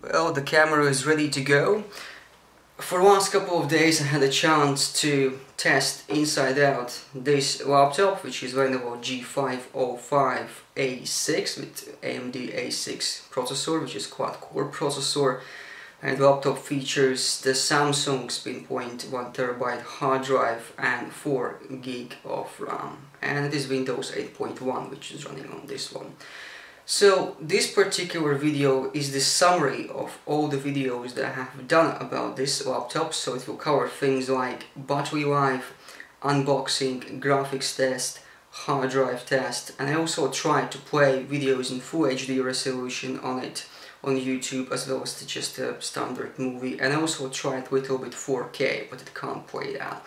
Well, the camera is ready to go. For the last couple of days I had a chance to test inside out this laptop, which is Lenovo G505 A6 with AMD A6 processor, which is quad-core processor, and the laptop features the Samsung 1 TB hard drive and 4 GB of RAM, and it is Windows 8.1 which is running on this one. So this particular video is the summary of all the videos that I have done about this laptop. So it will cover things like battery life, unboxing, graphics test, hard drive test, and I also tried to play videos in Full HD resolution on it on YouTube, as well as just a standard movie, and I also tried a little bit 4K, but it can't play that.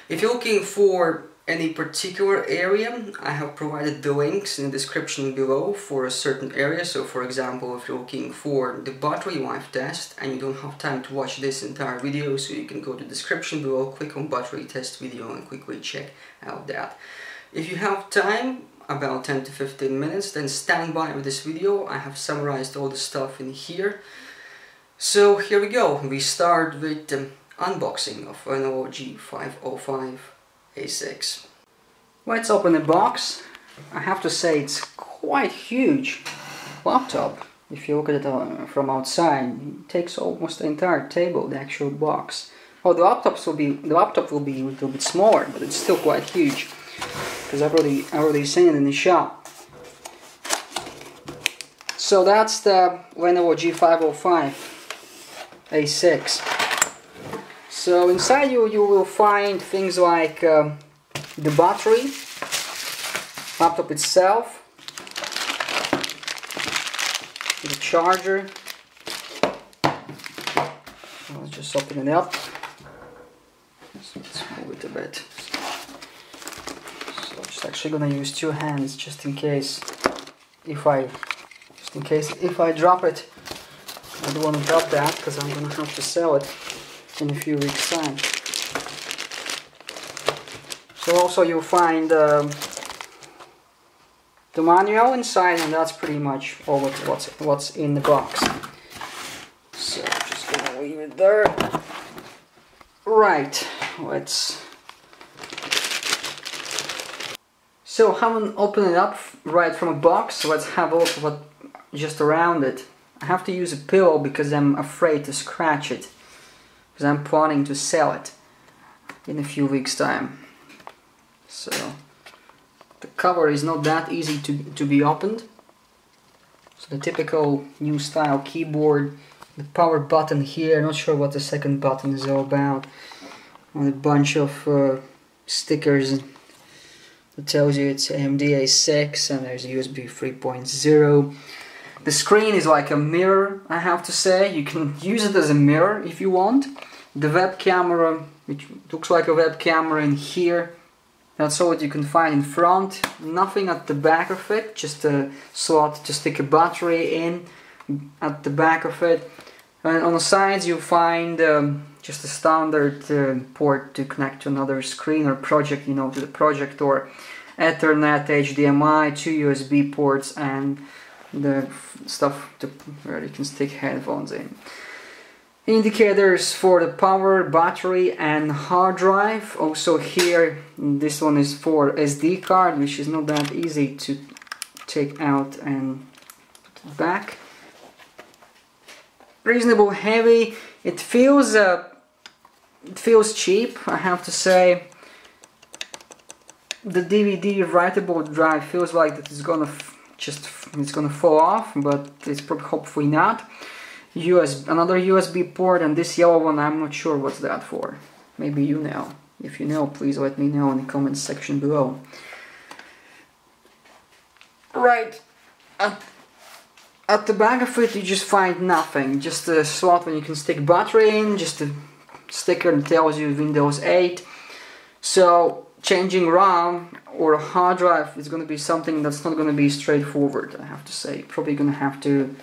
If you're looking for any particular area, I have provided the links in the description below for a certain area. So for example, if you're looking for the battery life test and you don't have time to watch this entire video, so you can go to the description below, click on battery test video and quickly check out that. If you have time, about 10 to 15 minutes, then stand by with this video. I have summarized all the stuff in here. So here we go. We start with the unboxing of Lenovo G505 A6. Let's open the box. I have to say it's quite huge laptop. If you look at it from outside, it takes almost the entire table, the actual box. Oh, the laptop will be a little bit smaller, but it's still quite huge, because I've already seen it in the shop. So that's the Lenovo G505 A6. So inside you will find things like the battery, laptop itself, the charger. Let's just open it up. So let's move it a bit. So I'm just actually gonna use two hands just in case if I drop it. I don't want to drop that because I'm gonna have to sell it in a few weeks' time. So also you'll find the manual inside, and that's pretty much all what's in the box. So I'm just gonna leave it there. Right, so haven't opened it up right from a box, so let's have a look at what just around it. I have to use a pillow because I'm afraid to scratch it, because I'm planning to sell it in a few weeks' time. So the cover is not that easy to be opened. So the typical new style keyboard, the power button here, not sure what the second button is all about, and a bunch of stickers that tells you it's AMD A6, and there's USB 3.0. The screen is like a mirror, I have to say. You can use it as a mirror if you want. The web camera, which looks like a web camera in here, that's all what you can find in front. Nothing at the back of it, just a slot to stick a battery in at the back of it. And on the sides you find just a standard port to connect to another screen or project, you know, to the projector, Ethernet, HDMI, 2 USB ports, and the stuff where you can stick headphones in. Indicators for the power, battery and hard drive. Also here, this one is for SD card, which is not that easy to take out and put it back. Reasonable heavy. It feels cheap, I have to say. The DVD writable drive feels like that it's gonna fall off, but it's probably hopefully not. Another USB port, and this yellow one, I'm not sure what's that for. Maybe you know. If you know, please let me know in the comments section below. Right, at the back of it you just find nothing, just a slot where you can stick battery in, just a sticker that tells you Windows 8. So changing RAM or a hard drive is going to be something that's not going to be straightforward, I have to say. Probably going to have to,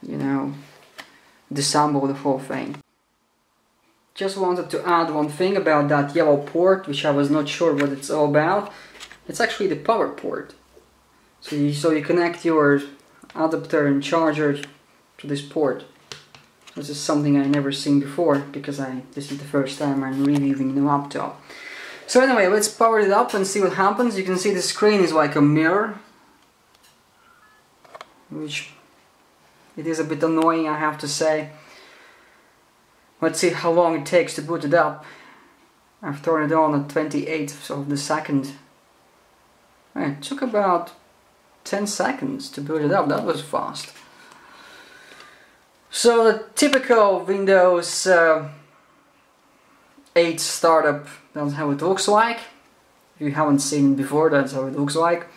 you know, disassemble the whole thing. Just wanted to add one thing about that yellow port, which I was not sure what it's all about. It's actually the power port. So you connect your adapter and charger to this port. This is something I never seen before because this is the first time I'm reviewing the laptop. So anyway, let's power it up and see what happens. You can see the screen is like a mirror, which it is a bit annoying, I have to say. Let's see how long it takes to boot it up. I've turned it on at 28th of the second. It took about 10 seconds to boot it up. That was fast. So the typical Windows 8 startup, that's how it looks like. If you haven't seen it before, that's how it looks like.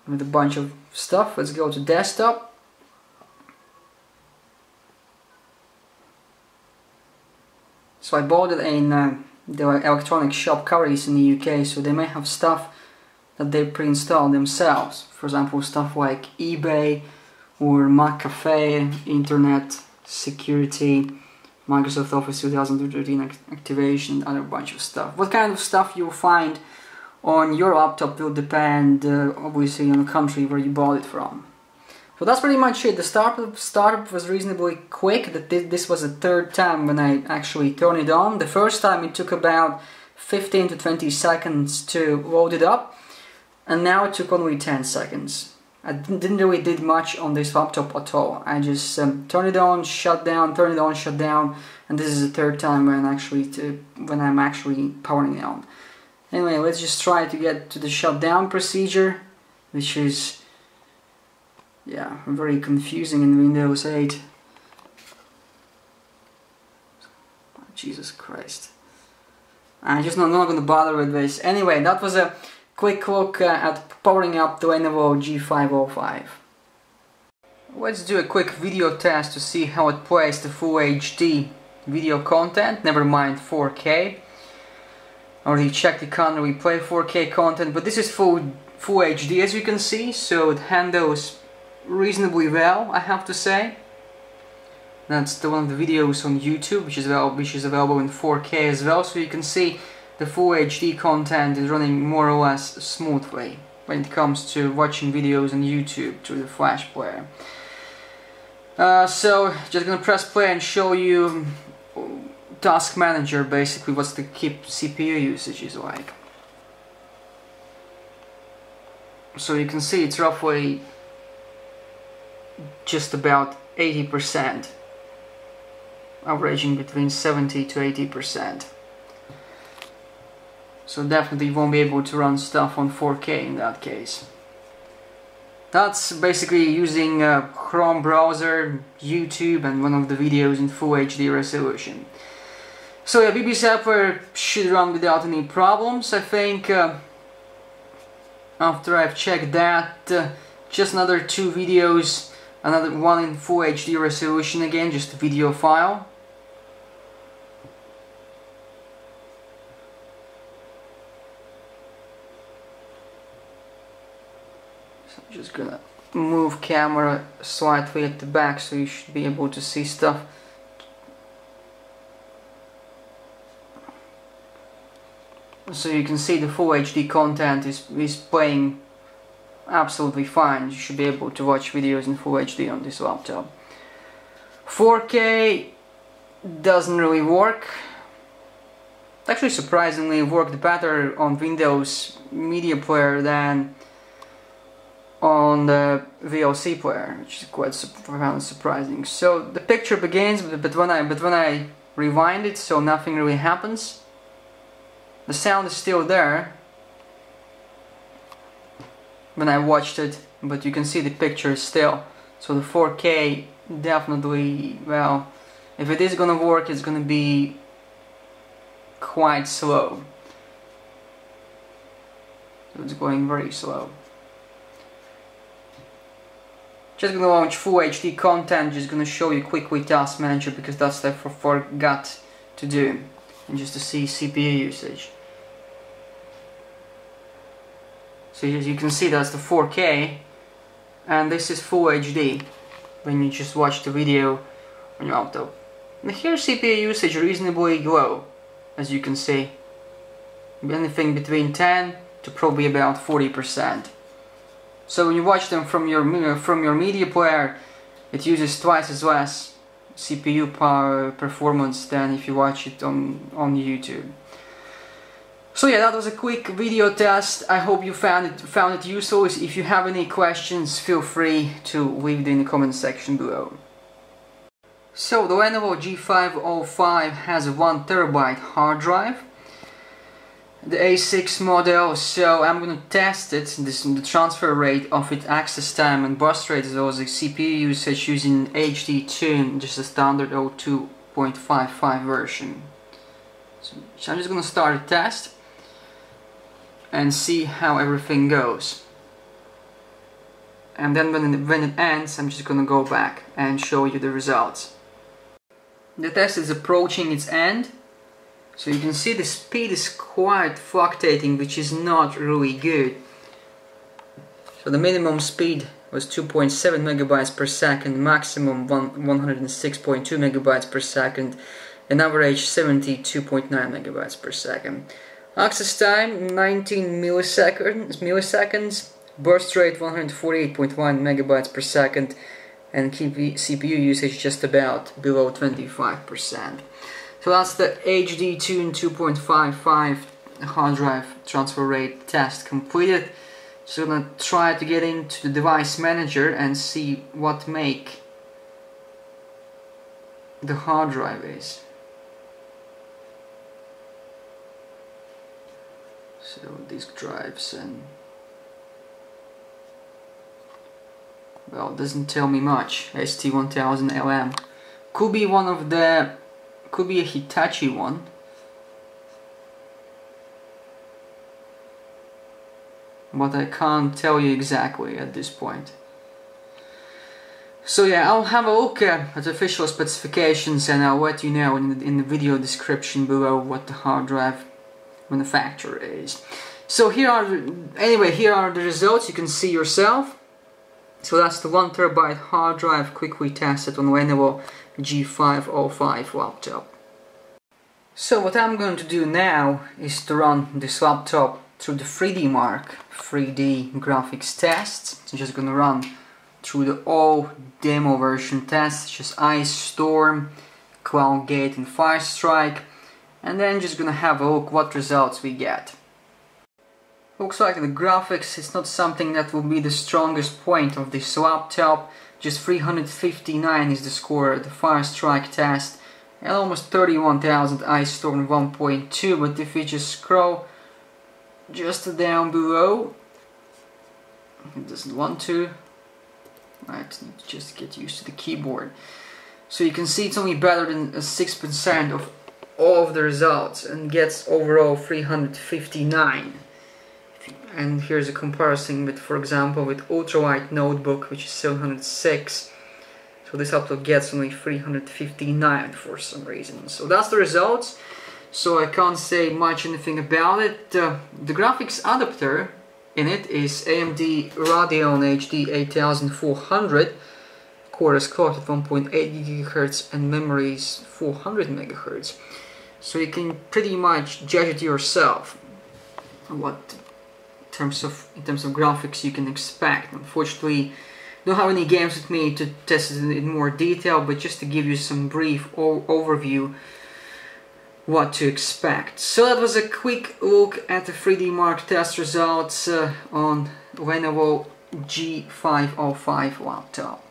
With a bunch of stuff. Let's go to desktop. So I bought it in the electronic shop Currys in the UK, so they may have stuff that they pre-install themselves. For example, stuff like eBay or McAfee, Internet Security, Microsoft Office 2013 activation, and other bunch of stuff. What kind of stuff you'll find on your laptop will depend obviously on the country where you bought it from. So that's pretty much it. The startup was reasonably quick. This was the third time when I actually turned it on. The first time it took about 15 to 20 seconds to load it up, and now it took only 10 seconds. I didn't really did much on this laptop at all. I just turned it on, shut down, turn it on, shut down, and this is the third time when I'm actually powering it on. Anyway, let's just try to get to the shutdown procedure, which is, yeah, very confusing in Windows 8. Oh, Jesus Christ. I'm just not going to bother with this. Anyway, that was a quick look at powering up the Lenovo G505. Let's do a quick video test to see how it plays the Full HD video content, never mind 4K. I already checked it can't really play 4K content, but this is full HD as you can see, so it handles reasonably well, I have to say. That's one of the videos on YouTube, which is available in 4K as well, so you can see the Full HD content is running more or less smoothly when it comes to watching videos on YouTube through the Flash player. So just gonna press play and show you Task Manager, basically what's the CPU usage is like. So you can see it's roughly just about 80%, averaging between 70 to 80%. So definitely you won't be able to run stuff on 4K in that case. That's basically using Chrome browser, YouTube, and one of the videos in Full HD resolution. So yeah, BBC Appware should run without any problems, I think. After I've checked that, just another 2 videos, another one in Full HD resolution again, just a video file. So I'm just gonna move camera slightly at the back so you should be able to see stuff. So you can see the Full HD content is playing absolutely fine. You should be able to watch videos in Full HD on this laptop. 4K doesn't really work. Actually, surprisingly, it worked better on Windows Media Player than on the VLC player, which is quite surprising. So the picture begins, but when I rewind it, so nothing really happens. The sound is still there when I watched it, but you can see the picture still. So the 4K definitely, well, if it is gonna work, it's gonna be quite slow. So it's going very slow. Just gonna launch Full HD content, just gonna show you quickly Task Manager because that's what I forgot to do, and just to see CPU usage. So as you can see, that's the 4K, and this is Full HD when you just watch the video on your laptop. And here CPU usage reasonably low, as you can see, anything between 10 to probably about 40%. So when you watch them from your media player, it uses twice as less CPU power performance than if you watch it on YouTube. So yeah, that was a quick video test. I hope you found it useful. If you have any questions, feel free to leave it in the comment section below. So the Lenovo G505 has a 1TB hard drive, the A6 model, so I'm going to test it, the transfer rate of its access time and bus rate, as well as the CPU usage, using HD Tune, just a standard 02.55 version. So I'm just going to start a test and see how everything goes. And then when it ends, I'm just going to go back and show you the results. The test is approaching its end, so you can see the speed is quite fluctuating, which is not really good. So the minimum speed was 2.7 megabytes per second, maximum 106.2 megabytes per second, and average 72.9 megabytes per second. Access time 19 milliseconds, burst rate 148.1 megabytes per second, and CPU usage just about below 25%. So that's the HD Tune 2.55 hard drive transfer rate test completed. So I'm gonna try to get into the device manager and see what make the hard drive is. So disk drives, and well, it doesn't tell me much. ST1000LM could be one of the, could be a Hitachi one. But I can't tell you exactly at this point. So yeah, I'll have a look at official specifications, and I'll let you know in the video description below what the hard drive manufacturer is. So here are the results. You can see yourself. So that's the 1TB hard drive quickly tested on Lenovo G505 laptop. So what I'm going to do now is to run this laptop through the 3D Mark 3D graphics test. So I'm just going to run through the all demo version tests, just Ice Storm, Cloud Gate and Firestrike, and then just going to have a look what results we get. Looks like the graphics is not something that will be the strongest point of this laptop. Just 359 is the score at the Firestrike test, and almost 31,000 Ice Storm 1.2, but if we just scroll just down below, it doesn't want to. Right, need to just get used to the keyboard. So you can see it's only better than 6% of all of the results, and gets overall 359. And here's a comparison with, for example, with ultralight notebook, which is 706. So this laptop gets only 359 for some reason. So that's the results. So I can't say much anything about it. The graphics adapter in it is AMD Radeon HD 8400. Core is clocked at 1.8 GHz and memory is 400 MHz. So you can pretty much judge it yourself what in terms of graphics you can expect. Unfortunately, don't have any games with me to test it in more detail, but just to give you some brief overview what to expect. So that was a quick look at the 3D Mark test results on Lenovo G505 laptop.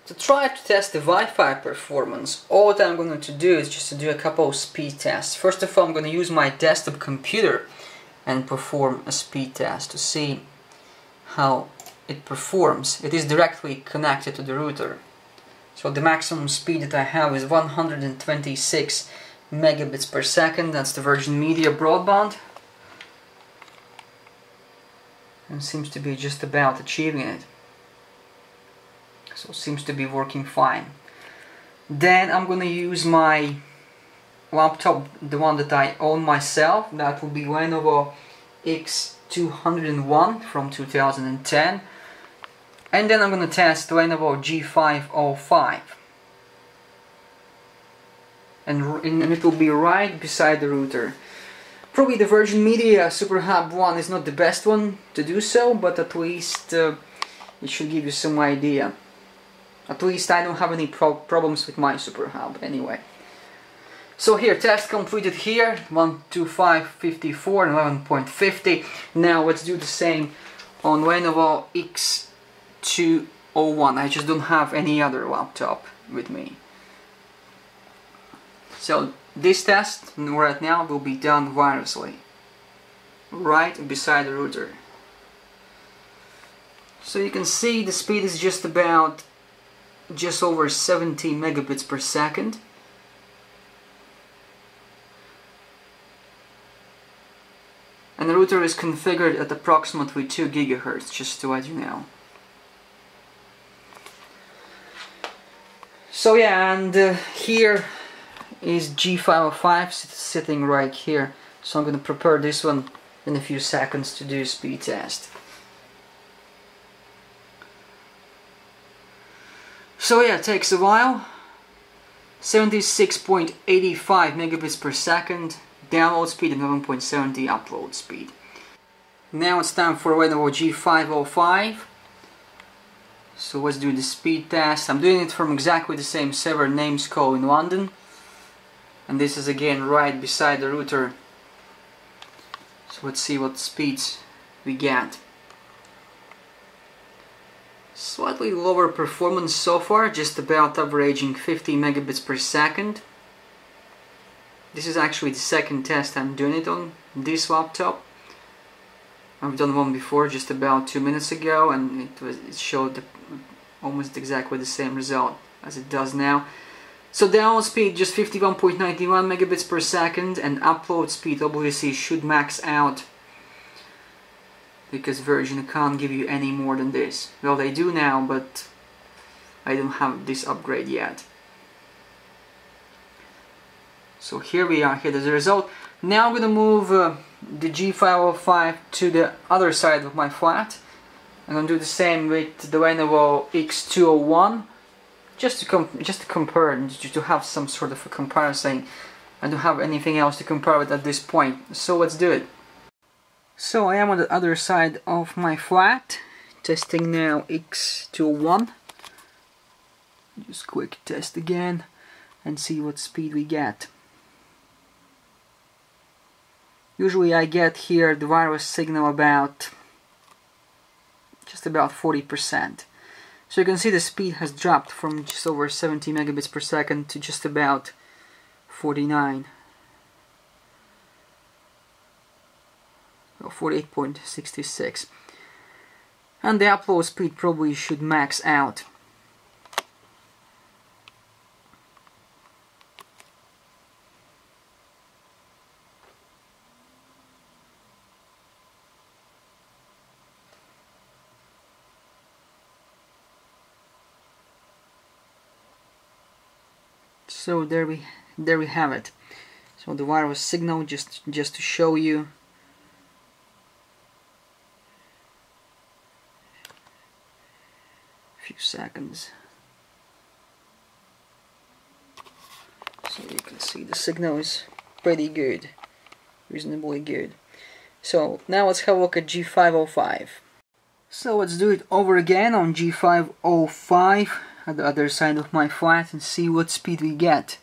To try to test the Wi-Fi performance, all that I'm going to do is just to do a couple of speed tests. First of all, I'm going to use my desktop computer and perform a speed test to see how it performs. It is directly connected to the router. So the maximum speed that I have is 126 megabits per second. That's the Virgin Media broadband. And seems to be just about achieving it. So it seems to be working fine. Then I'm going to use my laptop, the one that I own myself. That will be Lenovo X201 from 2010. And then I'm going to test Lenovo G505. And it will be right beside the router. Probably the Virgin Media SuperHub one is not the best one to do so, but at least it should give you some idea. At least I don't have any problems with my Super Hub anyway. So here, test completed here, 12554 and 11.50. Now let's do the same on Lenovo X201. I just don't have any other laptop with me. So this test right now will be done wirelessly, right beside the router. So you can see the speed is just over 70 megabits per second. And the router is configured at approximately 2 gigahertz, just to let you know. So yeah, and here is G505 sitting right here. So I'm going to prepare this one in a few seconds to do a speed test. So yeah, it takes a while. 76.85 megabits per second download speed and 11.70 upload speed. Now it's time for Lenovo G505. So let's do the speed test. I'm doing it from exactly the same server, Namesco in London. And this is again right beside the router. So let's see what speeds we get. Slightly lower performance so far, just about averaging 50 megabits per second. This is actually the second test I'm doing it on this laptop. I've done one before just about 2 minutes ago, and it showed almost exactly the same result as it does now. So download speed just 51.91 megabits per second, and upload speed obviously should max out, because version can't give you any more than this. Well, they do now, but I don't have this upgrade yet. So here we are, here's the result. Now I'm going to move the G505 to the other side of my flat. I'm going to do the same with the Lenovo X201, just to compare, just to have some sort of a comparison. I don't have anything else to compare with at this point, so let's do it. So I am on the other side of my flat, testing now X201. Just quick test again and see what speed we get. Usually I get here the wireless signal just about 40%. So you can see the speed has dropped from just over 70 megabits per second to just about 49. 48.66, and the upload speed probably should max out. So there we have it. So the wireless signal, just to show you. Few seconds, so you can see the signal is pretty good, reasonably good. So now let's have a look at G505. So let's do it over again on G505 at the other side of my flat and see what speed we get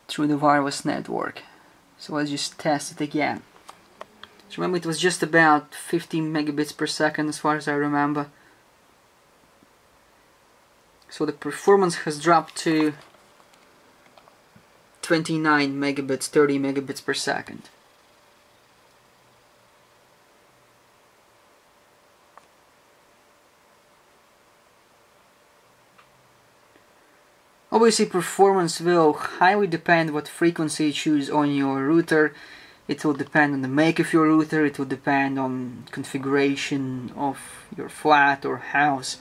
through the wireless network. So let's just test it again. So remember, it was just about 15 megabits per second as far as I remember. So the performance has dropped to 29 megabits, 30 megabits per second. Obviously, performance will highly depend what frequency you choose on your router. It will depend on the make of your router, it will depend on configuration of your flat or house.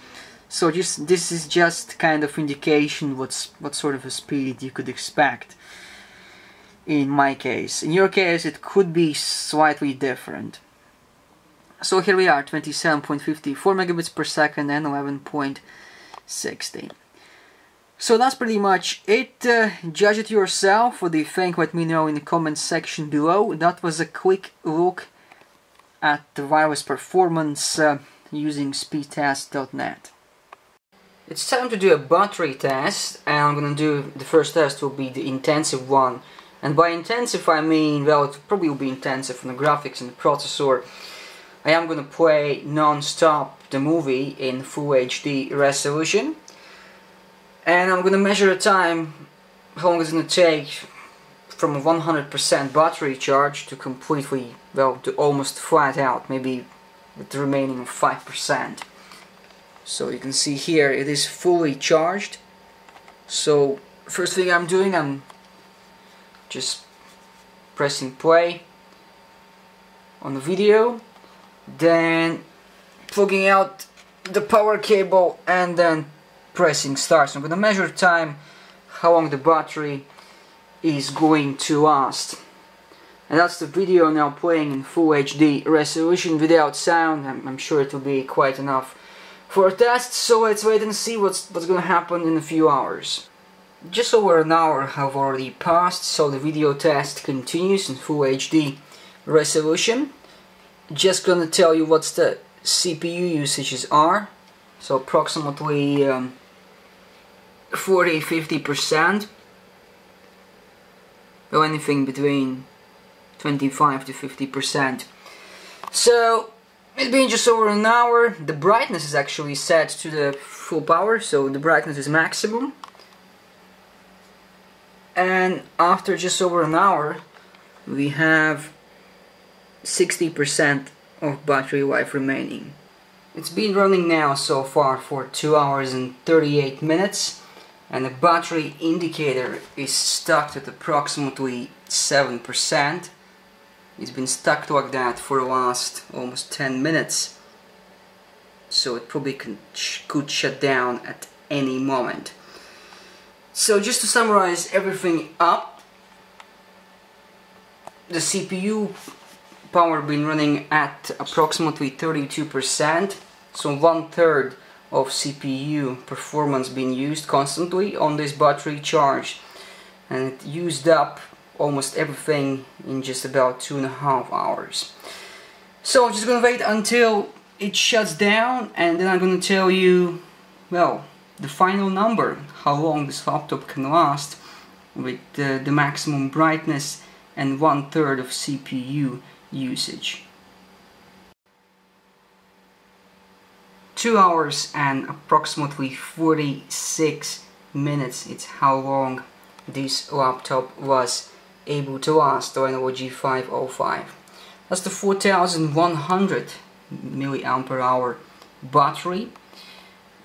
So this is just kind of indication what sort of a speed you could expect in my case. In your case it could be slightly different. So here we are, 27.54 megabits per second and 11.60. So that's pretty much it. Judge it yourself. What do you think? Let me know in the comments section below. That was a quick look at the wireless performance using speedtest.net. It's time to do a battery test, and I'm gonna do the first test will be the intensive one. And by intensive I mean, well, it probably will be intensive on the graphics and the processor. I am gonna play non-stop the movie in full HD resolution, and I'm gonna measure the time, how long it's gonna take from a 100% battery charge to completely, well, to almost flat out, maybe with the remaining of 5%. So you can see here it is fully charged. So first thing I'm doing, I'm just pressing play on the video, then plugging out the power cable and then pressing start. So I'm going to measure time, how long the battery is going to last. And that's the video now playing in full HD resolution without sound. I'm sure it will be quite enough for a test, so let's wait and see what's going to happen in a few hours. Just over an hour have already passed, so the video test continues in full HD resolution. Just gonna tell you what's the CPU usages are. So approximately 40-50%, or anything between 25 to 50%. So it's been just over an hour. The brightness is actually set to the full power, so the brightness is maximum. And after just over an hour, we have 60% of battery life remaining. It's been running now so far for 2 hours and 38 minutes, and the battery indicator is stuck at approximately 7%. It's been stuck like that for the last almost 10 minutes, so it probably could shut down at any moment. So just to summarize everything up, the CPU power been running at approximately 32%, so 1/3 of CPU performance being used constantly on this battery charge, and it used up almost everything in just about 2.5 hours. So I'm just gonna wait until it shuts down, and then I'm gonna tell you, well, the final number, how long this laptop can last with the maximum brightness and 1/3 of CPU usage. 2 hours and approximately 46 minutes, it's how long this laptop was able to last, the Lenovo G505. That's the 4100 mAh battery,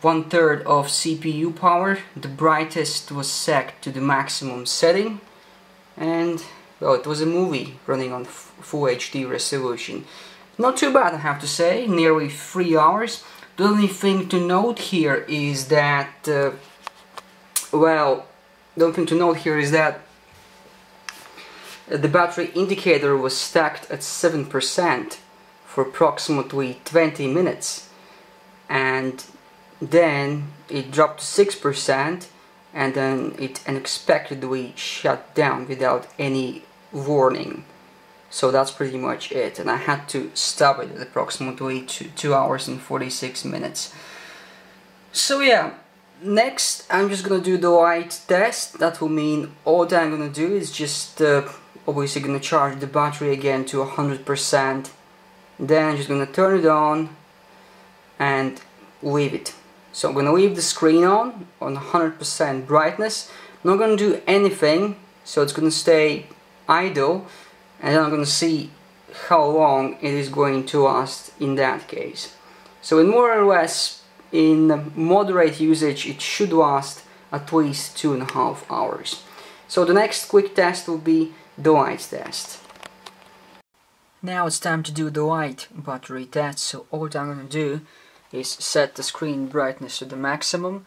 1/3 of CPU power. The brightest was set to the maximum setting, and well, it was a movie running on full HD resolution. Not too bad, I have to say, nearly 3 hours. The only thing to note here is that, the battery indicator was stacked at 7% for approximately 20 minutes, and then it dropped to 6%, and then it unexpectedly shut down without any warning. So that's pretty much it, and I had to stop it at approximately 2 hours and 46 minutes. So yeah, next I'm just gonna do the light test. That will mean all that I'm gonna do is just obviously gonna charge the battery again to 100%, then I'm just gonna turn it on and leave it. So I'm gonna leave the screen on 100% brightness. I'm not gonna do anything, so it's gonna stay idle, and then I'm gonna see how long it is going to last in that case. So in more or less, in moderate usage, it should last at least 2.5 hours. So the next quick test will be the light test. Now it's time to do the light battery test. So all I'm gonna do is set the screen brightness to the maximum,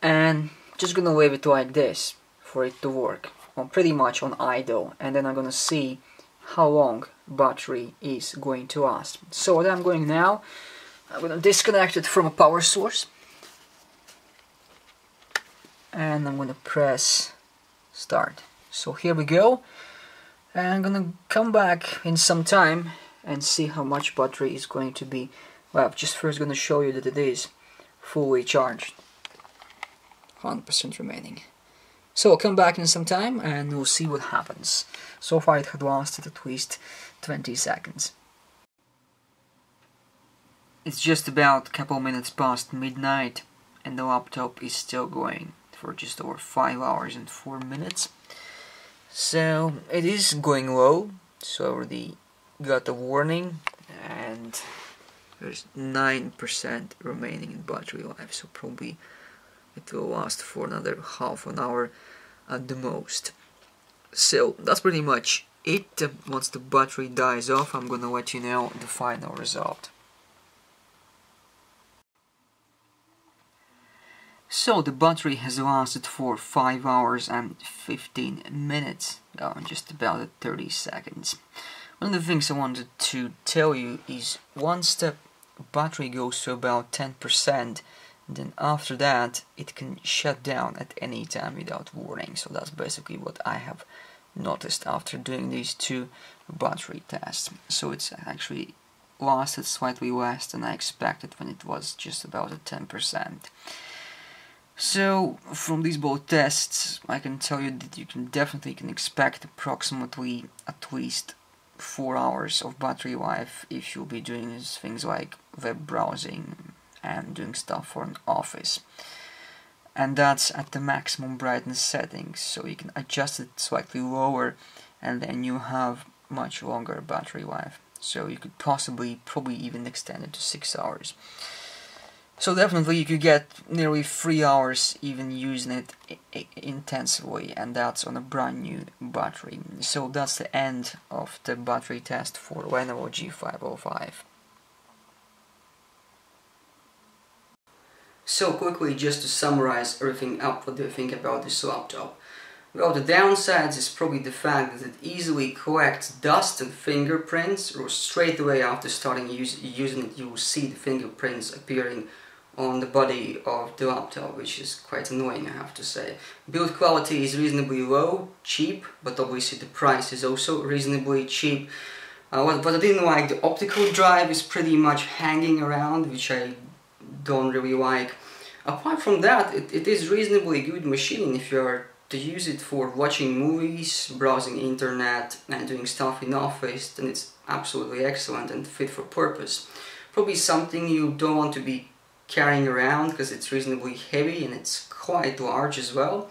and just gonna leave it like this for it to work. Well, pretty much on idle, and then I'm gonna see how long battery is going to last. So what I'm going now, I'm gonna disconnect it from a power source, and I'm gonna press start. So here we go, and I'm gonna come back in some time and see how much battery is going to be left. Just first gonna show you that it is fully charged. 100% remaining. So I'll come back in some time and we'll see what happens. So far it had lasted at least 20 seconds. It's just about a couple minutes past midnight and the laptop is still going for just over 5 hours and 4 minutes. So it is going low, so I already got a warning, and there's 9% remaining in battery life, so probably it will last for another half an hour at the most. So that's pretty much it. Once the battery dies off, I'm gonna let you know the final result. So the battery has lasted for 5 hours and 15 minutes, just about at 30 seconds. One of the things I wanted to tell you is once the battery goes to about 10%, then after that it can shut down at any time without warning. So that's basically what I have noticed after doing these two battery tests. So it's actually lasted slightly less than I expected when it was just about at 10%. So from these both tests I can tell you that you can definitely expect approximately at least 4 hours of battery life if you'll be doing things like web browsing and doing stuff for an office. And that's at the maximum brightness settings, so you can adjust it slightly lower and then you have much longer battery life. So you could probably even extend it to 6 hours. So definitely you could get nearly 3 hours even using it intensively, and that's on a brand new battery. So that's the end of the battery test for Lenovo G505. So quickly, just to summarize everything up, what do you think about this laptop? Well, the downsides is probably the fact that it easily collects dust and fingerprints, or straight away after starting using it you will see the fingerprints appearing on the body of the laptop, which is quite annoying, I have to say. Build quality is reasonably low, cheap, but obviously the price is also reasonably cheap. What I didn't like, the optical drive is pretty much hanging around, which I don't really like. Apart from that, it is reasonably good machine if you are to use it for watching movies, browsing internet and doing stuff in office, then it's absolutely excellent and fit for purpose. Probably something you don't want to be carrying around because it's reasonably heavy and it's quite large as well.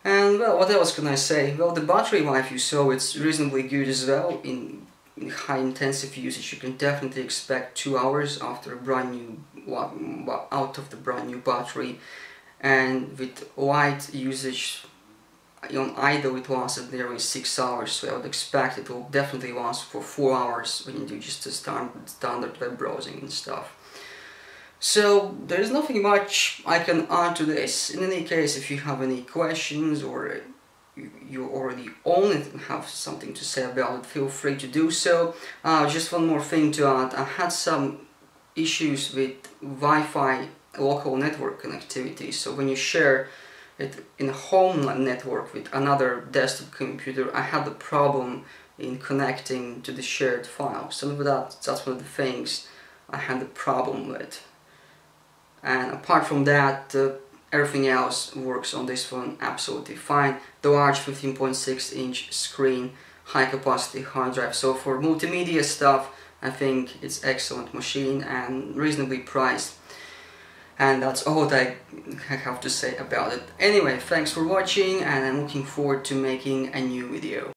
And well, what else can I say? Well, the battery life you saw, it's reasonably good as well. In high intensive usage you can definitely expect 2 hours after a brand new out of the brand new battery, and with light usage on idle it lasted nearly 6 hours, so I would expect it will definitely last for 4 hours when you do just the standard web browsing and stuff. So there's nothing much I can add to this. In any case, if you have any questions or you already own it and have something to say about it, feel free to do so. Just one more thing to add, I had some issues with Wi-Fi local network connectivity, so when you share it in a home network with another desktop computer, I had the problem in connecting to the shared file. So that's one of the things I had the problem with. And apart from that, everything else works on this phone absolutely fine. The large 15.6-inch screen, high capacity hard drive. So for multimedia stuff, I think it's excellent machine and reasonably priced. And that's all that I have to say about it. Anyway, thanks for watching and I'm looking forward to making a new video.